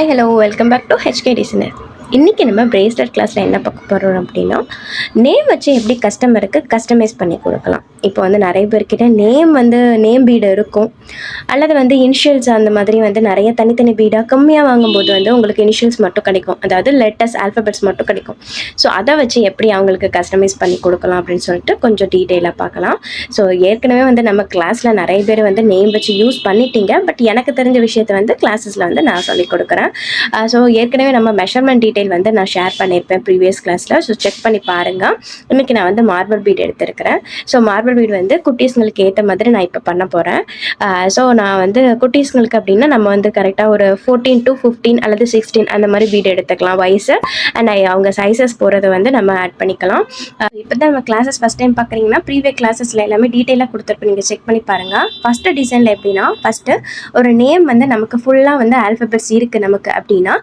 Hi hello welcome back to HK designer. இன்றைக்கி நம்ம bracelet கிளாஸில் என்ன பார்க்க போகிறோம் அப்படின்னா, நேம் வச்சு எப்படி கஸ்டமருக்கு கஸ்டமைஸ் பண்ணி கொடுக்கலாம். இப்போ வந்து நிறைய பேர்கிட்ட நேம் பீடு இருக்கும், அல்லது வந்து இனிஷியல்ஸ் அந்த மாதிரி வந்து நிறைய தனித்தனி பீடாக கம்மியாக வாங்கும்போது வந்து உங்களுக்கு இனிஷியல்ஸ் மட்டும் கிடைக்கும், அதாவது லெட்டர்ஸ் ஆல்ஃபபெட்ஸ் மட்டும் கிடைக்கும். ஸோ அதை வச்சு எப்படி அவங்களுக்கு கஸ்டமைஸ் பண்ணி கொடுக்கலாம் அப்படின்னு சொல்லிட்டு கொஞ்சம் டீட்டெயிலாக பார்க்கலாம். ஸோ ஏற்கனவே வந்து நம்ம கிளாஸில் நிறைய பேர் வந்து நேம் வச்சு யூஸ் பண்ணிட்டீங்க, பட் எனக்கு தெரிஞ்ச விஷயத்தை வந்து கிளாஸஸில் வந்து நான் சொல்லிக் கொடுக்குறேன். ஸோ ஏற்கனவே நம்ம மெஷர்மெண்ட் டீட்டெயில் வந்து நான் ஷேர் பண்ணியிருப்பேன் ப்ரீவியஸ் கிளாஸில். ஸோ செக் பண்ணி பாருங்கள். இன்றைக்கி நான் வந்து மார்பிள் பீட் எடுத்திருக்கிறேன். ஸோ மார்பிள் பீட் வந்து குட்டீஸ்ங்களுக்கு ஏற்ற மாதிரி நான் இப்போ பண்ண போகிறேன். ஸோ நான் வந்து குட்டீஸ்ங்களுக்கு அப்படின்னா நம்ம வந்து கரெக்டாக ஒரு 14 to 15 அல்லது 16 அந்த மாதிரி பீட் எடுத்துக்கலாம் வயசு. அண்ட் அவங்க சைஸஸ் போகிறத வந்து நம்ம ஆட் பண்ணிக்கலாம். இப்போ தான் நம்ம கிளாஸஸ் ஃபஸ்ட் டைம் பார்க்குறீங்கன்னா ப்ரீவியஸ் கிளாஸஸில் எல்லாமே டீட்டெயிலாக கொடுத்துருப்பேன், நீங்கள் செக் பண்ணி பாருங்கள். ஃபஸ்ட்டு டிசைனில் எப்படின்னா, ஃபஸ்ட்டு ஒரு நேம் வந்து நமக்கு ஃபுல்லாக வந்து ஆல்ஃபபெட்ஸ் இருக்குது நமக்கு அப்படின்னா,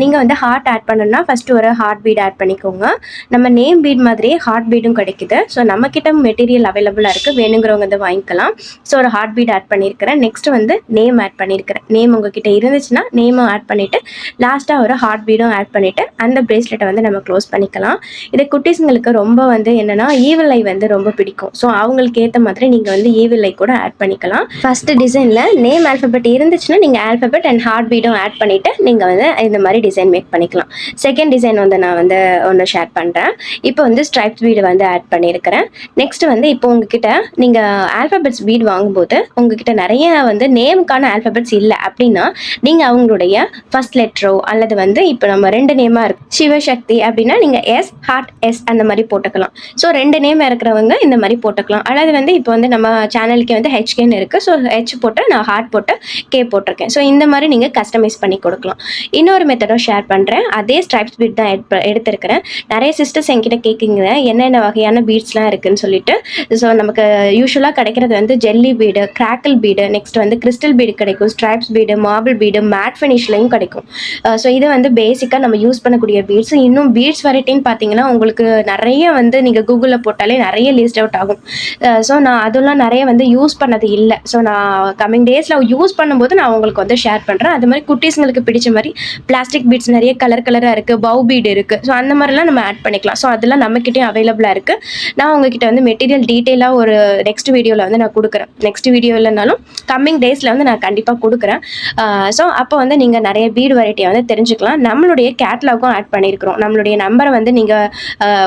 நீங்கள் வந்து ஹார்ட் ஆட் பண்ணணும்னா ஃபஸ்ட்டு ஒரு ஹார்ட் பீட் ஆட் பண்ணிக்கோங்க. நம்ம நேம் பீட் மாதிரியே ஹார்ட் பீடும் கிடைக்குது. ஸோ நம்மக்கிட்ட மெட்டீரியல் அவைலபிளாக இருக்குது, வேணுங்கிறவங்க வந்து வாங்கிக்கலாம். ஸோ ஒரு ஹார்ட் பீட் ஆட் பண்ணியிருக்கிறேன். நெக்ஸ்ட்டு வந்து நேம் ஆட் பண்ணியிருக்கிறேன். நேம் உங்ககிட்ட இருந்துச்சுன்னா நேமும் ஆட் பண்ணிவிட்டு லாஸ்ட்டாக ஒரு ஹார்ட் பீடும் ஆட் பண்ணிவிட்டு அந்த பிரேஸ்லெட்டை வந்து நம்ம க்ளோஸ் பண்ணிக்கலாம். இது குட்டீஸுங்களுக்கு ரொம்ப வந்து என்னென்னா ஈவில் ஐ வந்து ரொம்ப பிடிக்கும். ஸோ அவங்களுக்கு ஏற்ற மாதிரி நீங்கள் வந்து ஈவில் ஐ கூட ஆட் பண்ணிக்கலாம். ஃபஸ்ட்டு டிசைனில் நேம் ஆல்ஃபபெட் இருந்துச்சுன்னா நீங்கள் ஆல்ஃபபெட் அண்ட் ஹார்ட் பீடும் ஆட் பண்ணிவிட்டு நீங்கள் வந்து இந்த மாதிரி டிசைன் மேக் பண்ணிக்கலாம். செகண்ட் டிசைன் வந்து நான் வந்து ஒன்று ஷேர் பண்ணுறேன். இப்போ வந்து ஸ்ட்ரைப்ஸ் பீடு வந்து ஆட் பண்ணியிருக்கிறேன். நெக்ஸ்ட் வந்து இப்போ உங்ககிட்ட நீங்கள் ஆல்ஃபபெட்ஸ் பீட் வாங்கும்போது உங்ககிட்ட நிறைய வந்து நேமுக்கான ஆல்ஃபபெட்ஸ் இல்லை அப்படின்னா, நீங்கள் அவங்களுடைய ஃபர்ஸ்ட் லெட்டரோ அல்லது வந்து இப்போ நம்ம 2 நேமாக இருக்கு, சிவசக்தி அப்படின்னா நீங்கள் எஸ் ஹார்ட் எஸ் அந்த மாதிரி போட்டுக்கலாம். ஸோ 2 நேம் இருக்கிறவங்க இந்த மாதிரி போட்டுக்கலாம். அல்லது வந்து இப்போ வந்து நம்ம சேனலுக்கு வந்து ஹெச்கேன்னு இருக்குது, ஸோ ஹெச் போட்டு நான் ஹார்ட் போட்டு கே போட்டிருக்கேன். ஸோ இந்த மாதிரி நீங்கள் கஸ்டமைஸ் பண்ணி கொடுக்கலாம். இன்னொரு மெத்தடும் ஷேர் பண்ணுறேன். அதே ஸ்ட்ரைப்ஸ் பீட் தான் எடுத்திருக்கிறேன். நிறைய சிஸ்டர்ஸ் என்கிட்ட கேட்குங்க என்னென்ன வகையான பீட்ஸ்லாம் இருக்குதுன்னு சொல்லிட்டு. ஸோ நமக்கு யூஸ்வலாக கிடைக்கிறது வந்து jelly bead, crackle bead, next வந்து கிறிஸ்டல் பீடு கிடைக்கும், stripes bead, marble bead, matte ஃபினிஷ்லையும் கிடைக்கும். ஸோ இது வந்து பேசிக்காக நம்ம யூஸ் பண்ணக்கூடிய பீட்ஸ். இன்னும் பீட்ஸ் வெரைட்டின்னு பார்த்தீங்கன்னா உங்களுக்கு நிறைய வந்து நீங்கள் கூகுளில் போட்டாலே நிறைய லிஸ்ட் அவுட் ஆகும். ஸோ நான் அதெல்லாம் நிறைய வந்து யூஸ் பண்ணது இல்லை. ஸோ நான் கம்மிங் டேஸில் யூஸ் பண்ணும்போது நான் உங்களுக்கு வந்து ஷேர் பண்ணுறேன். அது மாதிரி குட்டீஸ்ங்களுக்கு பிடிச்ச மாதிரி பிளாஸ்டிக் பீட்ஸ் நிறைய கலராக இருக்குது, பவு பீடு இருக்குது. ஸோ அந்த மாதிரிலாம் நம்ம ஆட் பண்ணிக்கலாம். ஸோ அதெல்லாம் நம்மக்கிட்டே அவைலபிளாக இருக்குது. நான் உங்ககிட்ட வந்து மெட்டீரியல் டீட்டெயிலாக ஒரு நெக்ஸ்ட் வீடியோவில் வந்து நான் கொடுக்குறேன். நெக்ஸ்ட் வீடியோ இல்லைனாலும் கம்மிங் டேஸில் வந்து நான் கண்டிப்பாக கொடுக்குறேன். ஸோ அப்போ வந்து நீங்கள் நிறைய பீடு வெரைட்டியை வந்து தெரிஞ்சுக்கலாம். நம்மளுடைய கேட்லாகும் ஆட் பண்ணியிருக்கிறோம். நம்மளுடைய நம்பரை வந்து நீங்கள்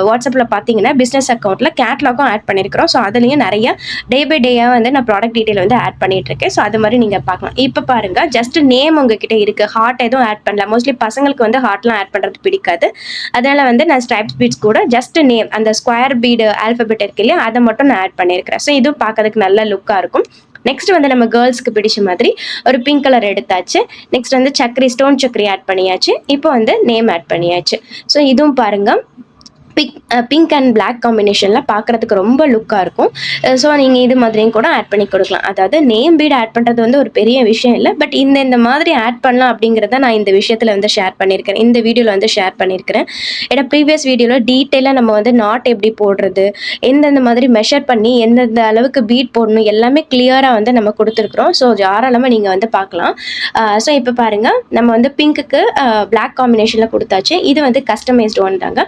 வாட்ஸ்அப்பில் பார்த்தீங்கன்னா பிஸ்னஸ் அக்கௌண்ட்டில் கேட்லாகும் ஆட் பண்ணியிருக்கிறோம். ஸோ அதுலேயும் நிறைய டே பை டேயாக வந்து நான் ப்ராடக்ட் டீட்டெயில் வந்து ஆட் பண்ணிகிட்ருக்கேன். ஸோ அது மாதிரி நீங்கள் பார்க்கலாம். இப்போ பாருங்கள், ஜஸ்ட் நேம் உங்ககிட்ட இருக்குது, ஹார்ட் எதுவும் ஆட் பண்ணல. மோஸ்ட்லி பசங்களுக்கு வந்து ஹார்ட்லாம் ஆட் பண்ணுறது பிடிக்காது. அதனால் வந்து நான் ஸ்ட்ரைப்ஸ் பீட்ஸ் கூட ஜஸ்ட் நேம் அந்த ஸ்கொயர் பீடு ஆல்ஃபபெட் இருக்கு இல்லையா, அதை மட்டும் நான் ஆட் பண்ணியிருக்கிறேன். ஸோ இதுவும் பார்க்கறதுக்கு நல்ல லுக்காக இருக்கும். நெக்ஸ்ட் வந்து நம்ம கேர்ள்ஸ்க்கு பிடிச்ச மாதிரி ஒரு பிங்க் கலர் எடுத்தாச்சு. நெக்ஸ்ட் வந்து சக்கரி, ஸ்டோன் சக்கரி ஆட் பண்ணியாச்சு. இப்போ வந்து நேம் ஆட் பண்ணியாச்சு. ஸோ இதுவும் பாருங்கள், பிங்க் அண்ட் பிளாக் காம்பினேஷனில் பார்க்குறதுக்கு ரொம்ப லுக்காக இருக்கும். ஸோ நீங்கள் இது மாதிரியும் கூட ஆட் பண்ணி கொடுக்கலாம். அதாவது நேம் பீட் ஆட் பண்ணுறது வந்து ஒரு பெரிய விஷயம் இல்லை, பட் இந்த மாதிரி ஆட் பண்ணலாம் அப்படிங்கிறத நான் இந்த விஷயத்தில் வந்து ஷேர் பண்ணியிருக்கிறேன், இந்த வீடியோவில் வந்து ஷேர் பண்ணியிருக்கிறேன். ஏன்னா ப்ரீவியஸ் வீடியோவில் டீட்டெயிலாக நம்ம வந்து நாட் எப்படி போடுறது, எந்தெந்த மாதிரி மெஷர் பண்ணி எந்தெந்த அளவுக்கு பீட் போடணும் எல்லாமே கிளியராக வந்து நம்ம கொடுத்துருக்குறோம். ஸோ தாராளமாக நீங்கள் வந்து பார்க்கலாம். ஸோ இப்போ பாருங்கள், நம்ம வந்து பிங்க்குக்கு பிளாக் காம்பினேஷனில் கொடுத்தாச்சு. இது வந்து கஸ்டமைஸ்டு ஒன் தாங்க.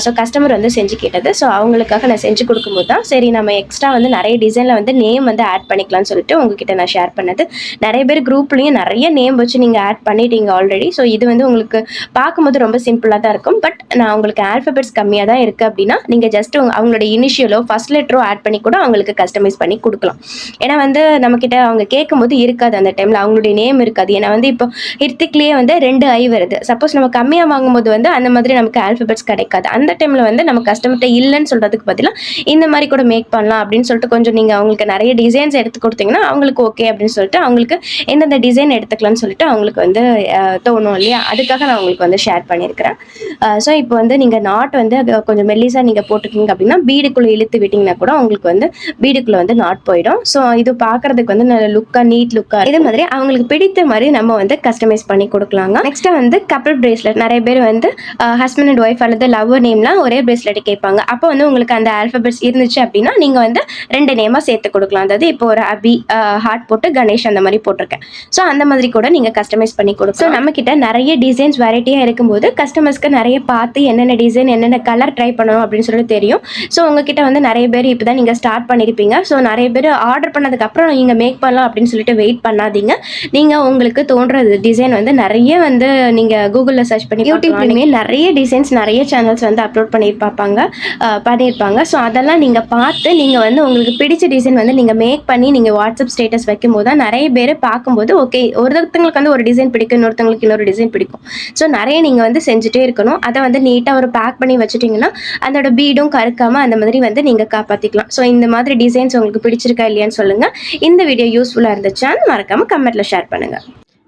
ஸோ கஸ்டமர் வந்து செஞ்சு கேட்டது. ஸோ அவங்களுக்காக நான் செஞ்சு கொடுக்கும்போது தான் சரி நம்ம எக்ஸ்ட்ரா வந்து நிறைய டிசைனில் வந்து நேம் வந்து ஆட் பண்ணிக்கலாம்னு சொல்லிட்டு உங்ககிட்ட நான் ஷேர் பண்ணது. நிறைய பேர் குரூப்லேயும் நிறைய நேம் வச்சு நீங்கள் ஆட் பண்ணிட்டீங்க ஆல்ரெடி. ஸோ இது வந்து உங்களுக்கு பார்க்கும்போது ரொம்ப சிம்பிளாக தான் இருக்கும். பட் நான் உங்களுக்கு ஆல்ஃபபெட்ஸ் கம்மியாக தான் இருக்குது அப்படின்னா நீங்கள் ஜஸ்ட் அவங்களோட இனிஷியலோ ஃபர்ஸ்ட் லெட்டரோ ஆட் பண்ணி கூட அவங்களுக்கு கஸ்டமைஸ் பண்ணி கொடுக்கலாம். ஏன்னா வந்து நம்மக்கிட்ட அவங்க கேட்கும்போது இருக்காது, அந்த டைமில் அவங்களுடைய நேம் இருக்காது. ஏன்னா வந்து இப்போ ஹிர்த்திக்லேயே வந்து 2 ஐ வருது. சப்போஸ் நம்ம கம்மியாக வாங்கும்போது வந்து அந்த மாதிரி நமக்கு ஆல்ஃபபெட்ஸ் கிடைக்காது. அந்த டைமில் வந்து நம்ம கஸ்டமர்கிட்ட இல்லைன்னு சொல்கிறதுக்கு பதிலாக இந்த மாதிரி கூட மேக் பண்ணலாம் அப்படின்னு சொல்லிட்டு கொஞ்சம் நீங்கள் அவங்களுக்கு நிறைய டிசைன்ஸ் எடுத்து கொடுத்தீங்கன்னா அவங்களுக்கு ஓகே அப்படின்னு சொல்லிட்டு அவங்களுக்கு எந்தெந்த டிசைன் எடுத்துக்கலாம்னு சொல்லிட்டு அவங்களுக்கு வந்து தோணும் இல்லையா, அதுக்காக நான் உங்களுக்கு வந்து ஷேர் பண்ணியிருக்கிறேன். ஸோ இப்போ வந்து நீங்கள் நாட் வந்து அது கொஞ்சம் மெல்லிஸாக நீங்கள் போட்டுக்கிங்க அப்படின்னா பீடுக்குள்ளே இழுத்து விட்டிங்கன்னா கூட உங்களுக்கு வந்து பீடுக்குள்ளே வந்து நாட் போயிடும். ஸோ இது பார்க்குறதுக்கு வந்து நல்ல லுக்காக நீட் லுக்காக இதே மாதிரி அவங்களுக்கு பிடித்த மாதிரி நம்ம வந்து கஸ்டமைஸ் பண்ணி கொடுக்கலாங்க. நெக்ஸ்ட்டு வந்து கப்பிள் பிரேஸ்லெட். நிறைய பேர் வந்து ஹஸ்பண்ட் அண்ட் ஒய்ஃப் அல்லது லவ்வர் நேம்லாம் ஒரே பிரேஸ்லெட் கேட்பாங்க. அப்போ வந்து உங்களுக்கு அந்த ஆல்ஃபபெட்ஸ் இருந்துச்சு அப்படின்னா நீங்கள் வந்து 2 நேமாக சேர்த்து கொடுக்கலாம். அதாவது இப்போ ஒரு அபி ஹார்ட் போட்டு கணேஷ் அந்த மாதிரி போட்டிருக்கேன். ஸோ அந்த மாதிரி கூட நீங்கள் கஸ்டமைஸ் பண்ணி கொடுக்கலாம். ஸோ நம்மக்கிட்ட நிறைய டிசைன்ஸ் வெரைட்டியாக இருக்கும்போது கஸ்டமர்ஸ்க்கு நிறைய பார்த்து என்னென்ன டிசைன் என்னென்ன கலர் ட்ரை பண்ணணும் அப்படின்னு சொல்லிட்டு தெரியும். ஸோ உங்ககிட்ட வந்து நிறைய பேர் இப்போ தான் நீங்கள் ஸ்டார்ட் பண்ணியிருப்பீங்க. ஸோ நிறைய பேர் ஆர்டர் பண்ணதுக்கப்புறம் நீங்கள் மேக் பண்ணலாம் அப்படின்னு சொல்லிட்டு வெயிட் பண்ணாதீங்க. நீங்கள் உங்களுக்கு தோன்ற டிசைன் வந்து நிறைய வந்து நீங்கள் கூகுளில் சர்ச் பண்ணி யூடியூப்லேயுமே நிறைய டிசைன்ஸ் நிறைய சேனல்ஸ் வந்து அப்லோட் பண்ணியிருப்பாங்க. ஸோ அதெல்லாம் நீங்கள் பார்த்து நீங்கள் வந்து உங்களுக்கு பிடிச்ச டிசைன் வந்து நீங்கள் மேக் பண்ணி நீங்கள் வாட்ஸ்அப் ஸ்டேட்டஸ் வைக்கும்போது தான் நிறைய பேர் பார்க்கும்போது ஓகே ஒருத்தங்களுக்கு வந்து ஒரு டிசைன் பிடிக்கும், இன்னொருத்தங்களுக்கு இன்னொரு டிசைன் பிடிக்கும். ஸோ நிறைய நீங்கள் வந்து செஞ்சுட்டே இருக்கணும். அதை வந்து நீட்டாக ஒரு பேக் பண்ணி வச்சுட்டிங்கன்னா அதோட பீடும் கருக்காமல் அந்த மாதிரி வந்து நீங்கள் காப்பாற்றிக்கலாம். ஸோ இந்த மாதிரி டிசைன்ஸ் உங்களுக்கு பிடிச்சிருக்கா இல்லையான்னு சொல்லுங்கள். இந்த வீடியோ யூஸ்ஃபுல்லாக இருந்துச்சான்னு மறக்காமல் கமெண்ட்டில் ஷேர் பண்ணுங்கள்.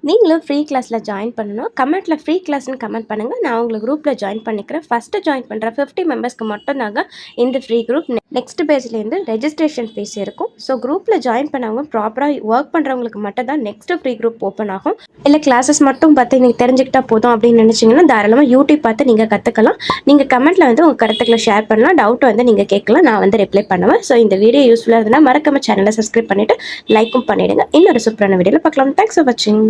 நீங்களும் ஃப்ரீ கிளாஸில் ஜாயின் பண்ணணும். கமெண்ட்டில் ஃப்ரீ கிளாஸ்னு கமெண்ட் பண்ணுங்கள். நான் உங்களுக்கு குரூப்பில் ஜாயின் பண்ணிக்கிறேன். ஃபஸ்ட்டு ஜாயின் பண்ணுற 50 மெம்பர்ஸ்க்கு மட்டும்தாங்க இந்த ஃப்ரீ குரூப். நெக்ஸ்ட் பேஜ்லேருந்து ரெஜிஸ்ட்ரேஷன் ஃபீஸ் இருக்கும். ஸோ குரூப்பில் ஜாயின் பண்ணவங்க ப்ராப்பராக ஒர்க் பண்ணுறவங்களுக்கு மட்டும் தான் நெக்ஸ்ட் ஃப்ரீ குரூப் ஓப்பன் ஆகும். இல்லை கிளாஸஸ் மட்டும் பார்த்து நீங்கள் தெரிஞ்சுக்கிட்டா போதும் அப்படின்னு நினச்சிங்கன்னா தாராளமாக யூடியூப் பார்த்து நீங்கள் கற்றுக்கலாம். நீங்கள் கமெண்ட்டில் வந்து உங்கள் கருத்துக்களை ஷேர் பண்ணலாம். டவுட் வந்து நீங்கள் கேட்கலாம், நான் வந்து ரிப்ளை பண்ணுவேன். ஸோ இந்த வீடியோ யூஸ்ஃபுல்லாக இருந்தால் மறக்காம சேனலை சப்ஸ்கிரைப் பண்ணிவிட்டு லைக்கும் பண்ணிவிடுங்க. இன்னொரு சூப்பரான வீடியோவில் பார்க்கலாம். தேங்க்ஸ் ஃபார் வாட்சிங்.